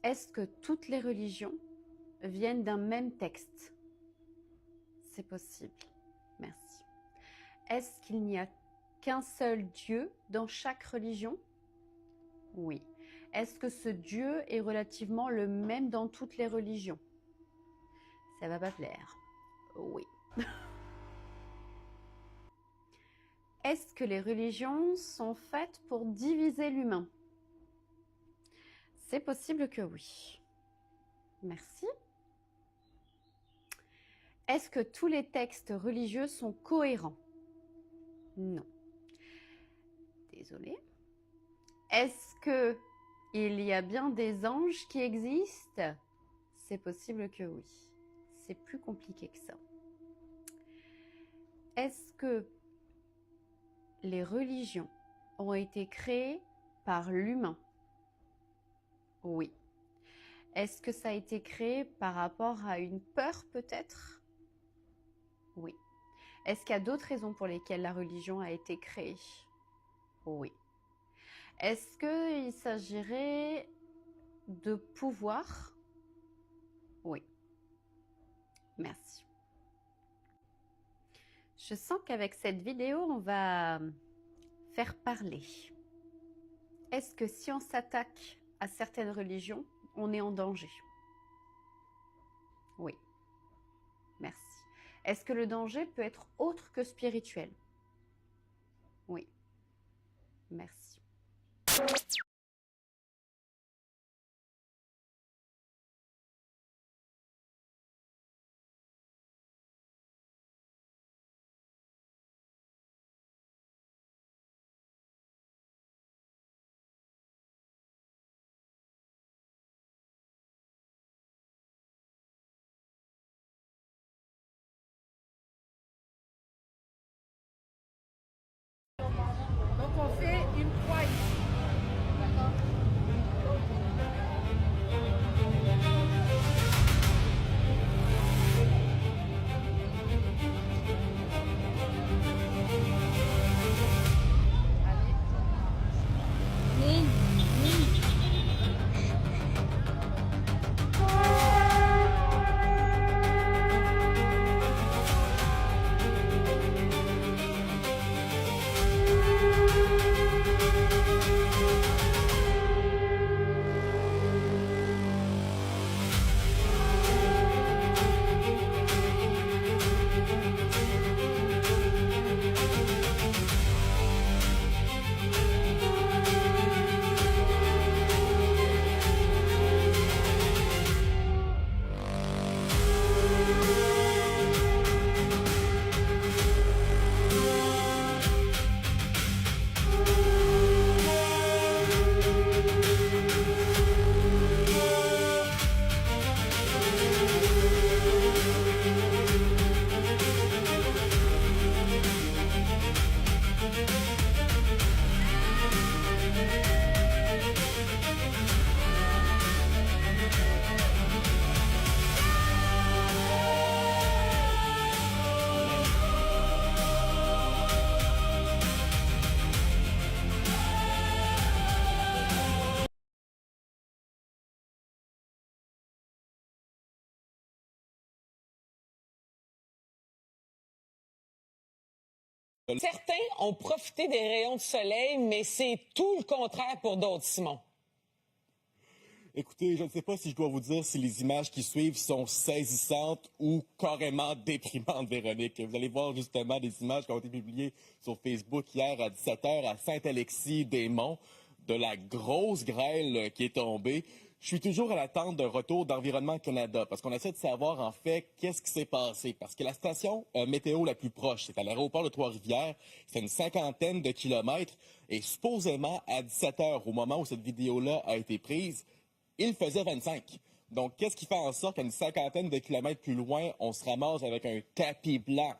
Est-ce que toutes les religions viennent d'un même texte? C'est possible. Merci. Est-ce qu'il n'y a qu'un seul Dieu dans chaque religion? Oui. Est-ce que ce Dieu est relativement le même dans toutes les religions? Ça va pas plaire. Oui. Est-ce que les religions sont faites pour diviser l'humain? C'est possible que oui. Merci. Est-ce que tous les textes religieux sont cohérents? Non. Désolée. Est-ce qu'il y a bien des anges qui existent? C'est possible que oui. C'est plus compliqué que ça. Est-ce que les religions ont été créées par l'humain? Oui. Est-ce que ça a été créé par rapport à une peur peut-être? Oui. Est-ce qu'il y a d'autres raisons pour lesquelles la religion a été créée? Oui. Est-ce qu'il s'agirait de pouvoir? Oui. Merci. Je sens qu'avec cette vidéo, on va faire parler. Est-ce que si on s'attaque à certaines religions, on est en danger? Oui. Merci. Est-ce que le danger peut être autre que spirituel? Oui. Merci. Donc on fait une croix ici, d'accord? Certains ont profité des rayons de soleil, mais c'est tout le contraire pour d'autres, Simon. Écoutez, je ne sais pas si je dois vous dire si les images qui suivent sont saisissantes ou carrément déprimantes, Véronique. Vous allez voir justement des images qui ont été publiées sur Facebook hier à 17h à Saint-Alexis-des-Monts, de la grosse grêle qui est tombée. Je suis toujours à l'attente d'un retour d'Environnement Canada parce qu'on essaie de savoir en fait qu'est-ce qui s'est passé. Parce que la station météo la plus proche, c'est à l'aéroport de Trois-Rivières, c'est une 50aine de kilomètres. Et supposément, à 17h, au moment où cette vidéo-là a été prise, il faisait 25. Donc, qu'est-ce qui fait en sorte qu'à une 50aine de kilomètres plus loin, on se ramasse avec un tapis blanc?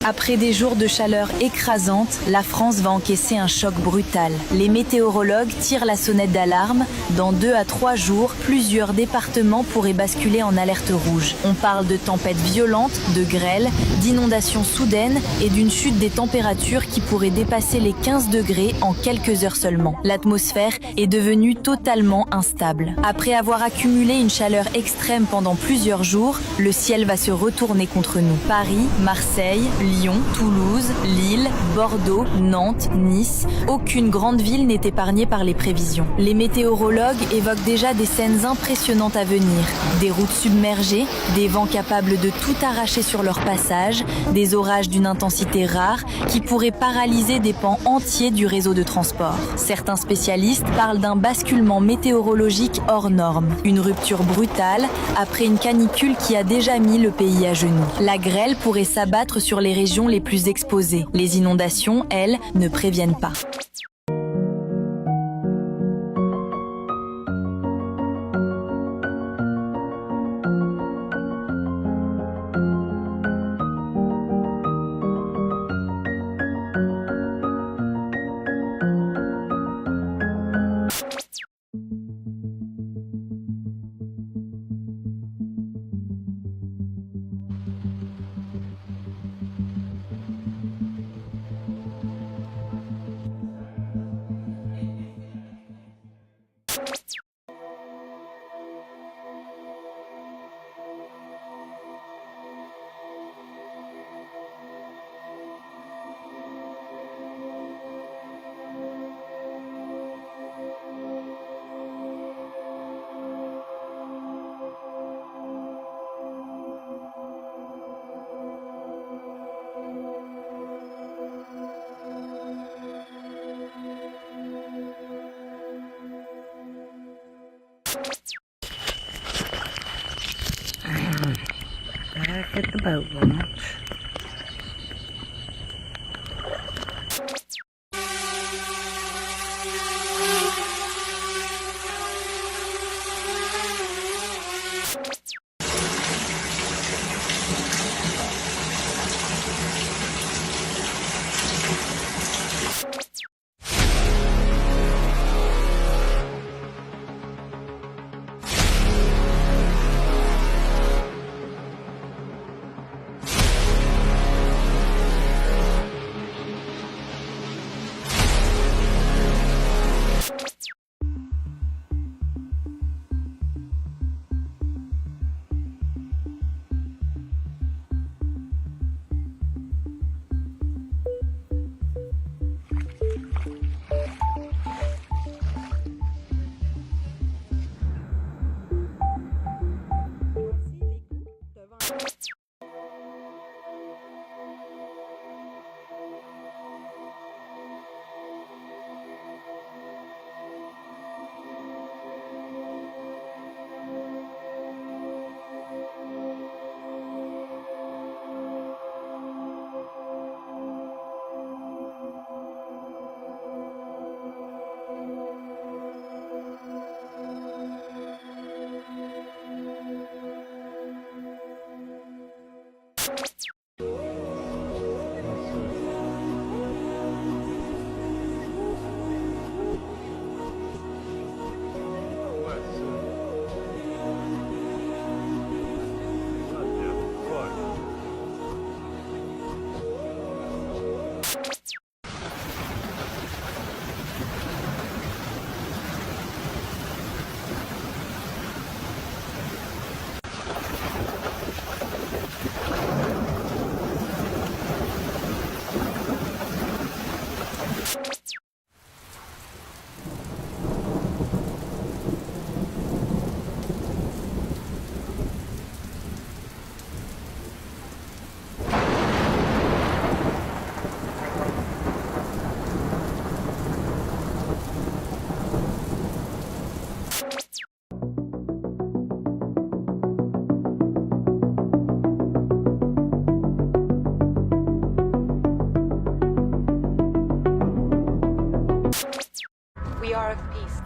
Après des jours de chaleur écrasante, la France va encaisser un choc brutal. Les météorologues tirent la sonnette d'alarme. Dans 2 à 3 jours, plusieurs départements pourraient basculer en alerte rouge. On parle de tempêtes violentes, de grêles, d'inondations soudaines et d'une chute des températures qui pourrait dépasser les 15 degrés en quelques heures seulement. L'atmosphère est devenue totalement instable. Après avoir accumulé une chaleur extrême pendant plusieurs jours, le ciel va se retourner contre nous. Paris, Marseille, Lyon, Toulouse, Lille, Bordeaux, Nantes, Nice, aucune grande ville n'est épargnée par les prévisions. Les météorologues évoquent déjà des scènes impressionnantes à venir. Des routes submergées, des vents capables de tout arracher sur leur passage, des orages d'une intensité rare qui pourraient paralyser des pans entiers du réseau de transport. Certains spécialistes parlent d'un basculement météorologique hors norme. Une rupture brutale après une canicule qui a déjà mis le pays à genoux. La grêle pourrait s'abattre sur les régions les plus exposées. Les inondations, elles, ne préviennent pas. Back at the boat launch.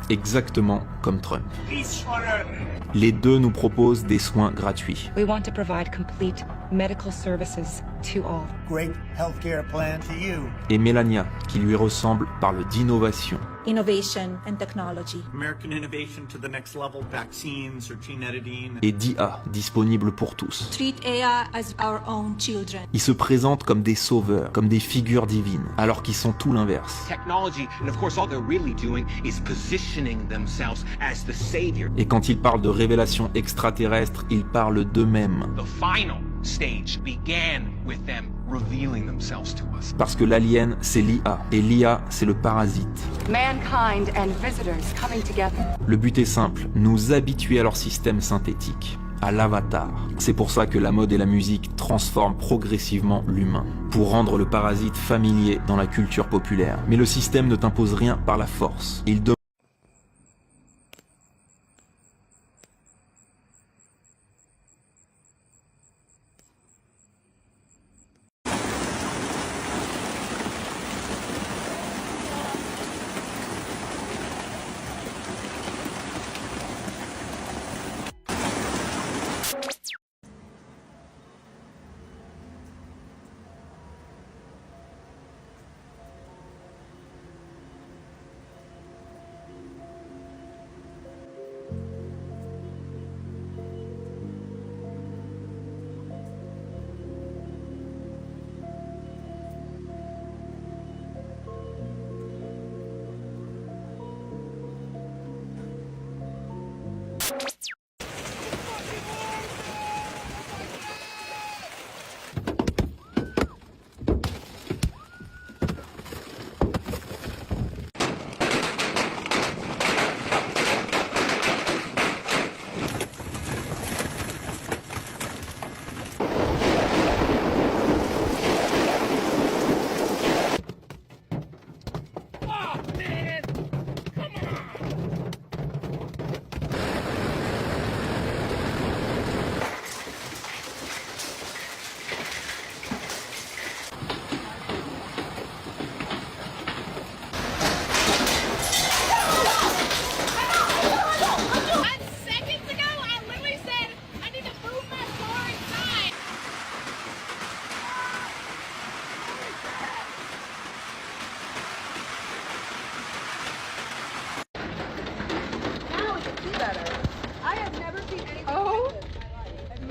Exactement comme Trump. Les deux nous proposent des soins gratuits. We want to provide complete medical services to all. Great healthcare plan to you. Et Melania, qui lui ressemble, parle d'innovation. Innovation and technology. American innovation to the next level, vaccines or gene editing. Et d'IA, disponible pour tous. Treat AI as our own children. Ils se présentent comme des sauveurs, comme des figures divines, alors qu'ils sont tout l'inverse. Technology, and of course all they're really doing is positioning themselves as the savior. Et quand ils parlent de révélations extraterrestres, ils parlent d'eux-mêmes. The final stage began with them revealing themselves to us. Parce que l'alien, c'est l'IA, et l'IA, c'est le parasite. Mankind and visitors coming together. Le but est simple, nous habituer à leur système synthétique, à l'avatar. C'est pour ça que la mode et la musique transforment progressivement l'humain, pour rendre le parasite familier dans la culture populaire. Mais le système ne t'impose rien par la force. Il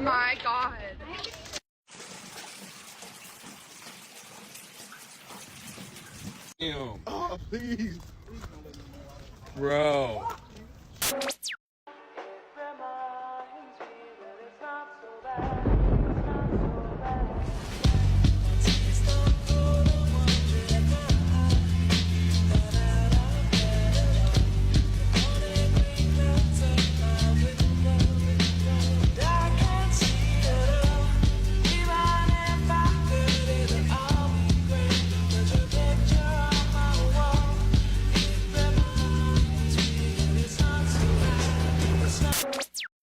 My God. Damn. Oh, please. Bro.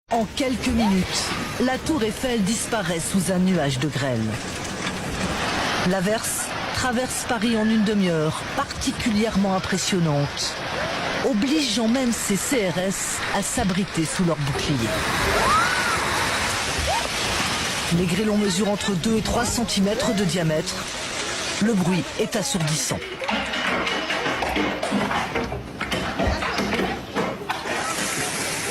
En quelques minutes, la tour Eiffel disparaît sous un nuage de grêle. L'averse traverse Paris en une demi-heure, particulièrement impressionnante, obligeant même ses CRS à s'abriter sous leurs boucliers. Les grêlons mesurent entre 2 et 3 cm de diamètre. Le bruit est assourdissant.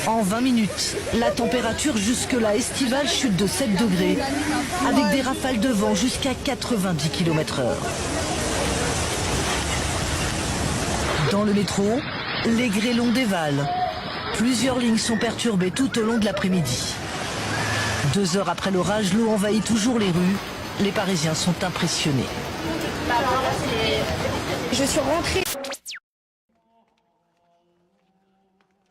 En 20 minutes, la température jusque-là estivale chute de 7 degrés, avec des rafales de vent jusqu'à 90 km/h. Dans le métro, les grêlons dévalent. Plusieurs lignes sont perturbées tout au long de l'après-midi. 2 heures après l'orage, l'eau envahit toujours les rues. Les Parisiens sont impressionnés. Je suis rentrée.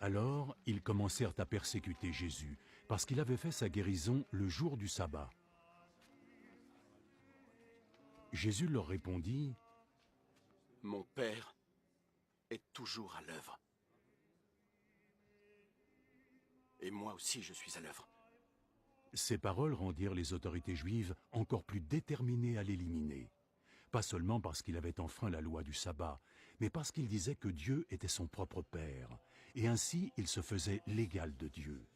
Alors, ils commencèrent à persécuter Jésus, parce qu'il avait fait sa guérison le jour du sabbat. Jésus leur répondit, « Mon Père est toujours à l'œuvre. Et moi aussi je suis à l'œuvre. » Ces paroles rendirent les autorités juives encore plus déterminées à l'éliminer. Pas seulement parce qu'il avait enfreint la loi du sabbat, mais parce qu'il disait que Dieu était son propre Père, et ainsi il se faisait l'égal de Dieu.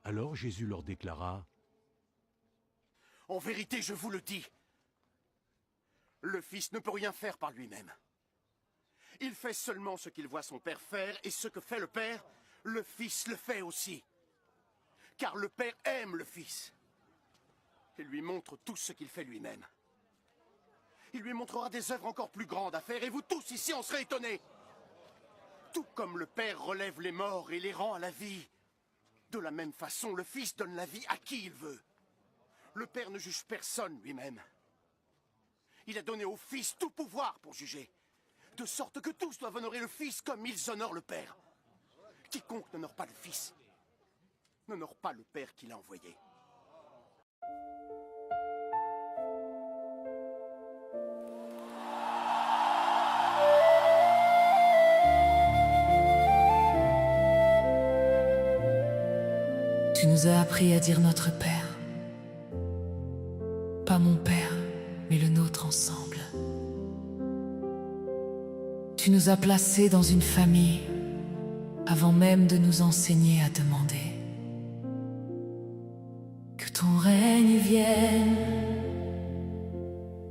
Alors Jésus leur déclara, En vérité, je vous le dis, le Fils ne peut rien faire par lui-même. Il fait seulement ce qu'il voit son Père faire, et ce que fait le Père, le Fils le fait aussi. Car le Père aime le Fils et lui montre tout ce qu'il fait lui-même. Il lui montrera des œuvres encore plus grandes à faire, et vous tous ici en serez étonnés. Tout comme le Père relève les morts et les rend à la vie, de la même façon, le Fils donne la vie à qui il veut. Le Père ne juge personne lui-même. Il a donné au Fils tout pouvoir pour juger, de sorte que tous doivent honorer le Fils comme ils honorent le Père. Quiconque n'honore pas le Fils n'honore pas le Père qui l'a envoyé. Tu nous as appris à dire notre Père. Pas mon Père, mais le nôtre ensemble. Tu nous as placés dans une famille avant même de nous enseigner à demander. Que ton règne vienne,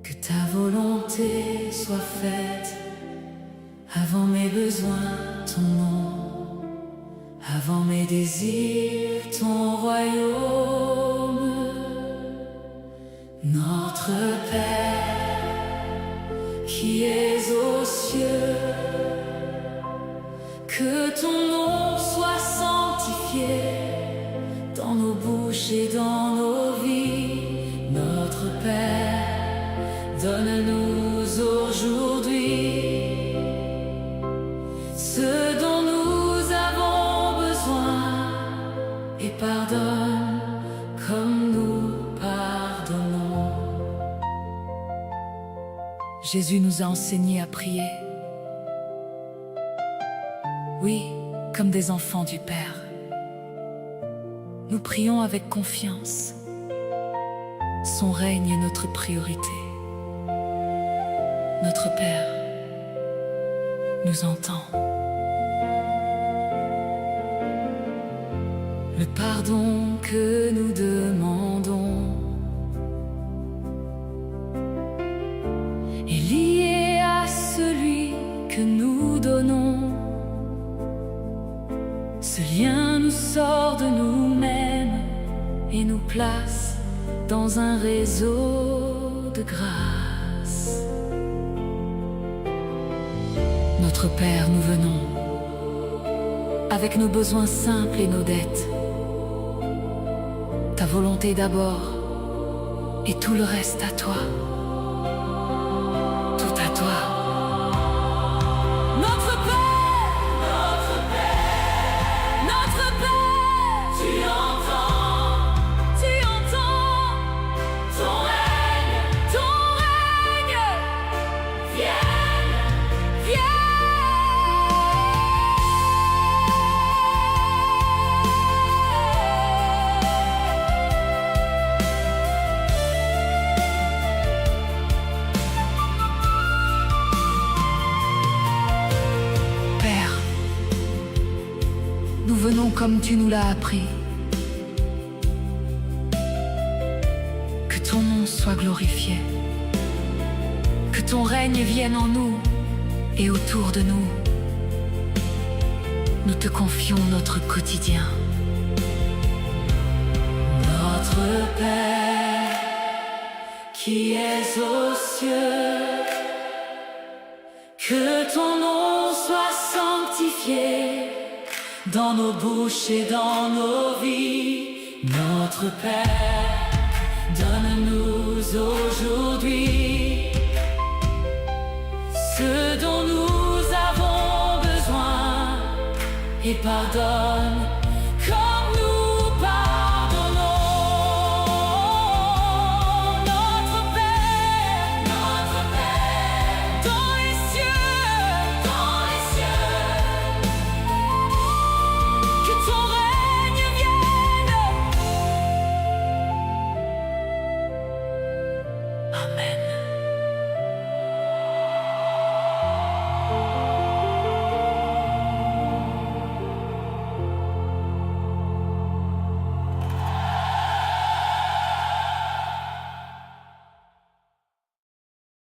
que ta volonté soit faite. Avant mes besoins, ton nom. Avant mes désirs, ton royaume. Notre Père, qui es aux cieux, que ton nom soit sanctifié dans nos bouches et dans nos vies. Notre Père, donne-nous aujourd'hui ce dont nous avons besoin, et pardonne comme nous pardonnons. Jésus nous a enseigné à prier. Oui, comme des enfants du Père. Nous prions avec confiance. Son règne est notre priorité. Notre Père nous entend. Le pardon que nous demandons est lié à celui que nous donnons. Ce lien nous sort de nous-mêmes et nous place dans un réseau de grâce. Notre Père, nous venons avec nos besoins simples et nos dettes. Ta volonté d'abord et tout le reste à toi. Tout à toi. Notre Père, notre Père, notre Père, tu entends ton règne, vienne, vienne. Nous venons comme tu nous l'as appris. Que ton nom soit glorifié. Que ton règne vienne en nous et autour de nous. Nous te confions notre quotidien. Notre Père, qui es aux cieux, que ton nom soit sanctifié dans nos bouches et dans nos vies. Notre Père, donne-nous aujourd'hui ce dont nous avons besoin, et pardonne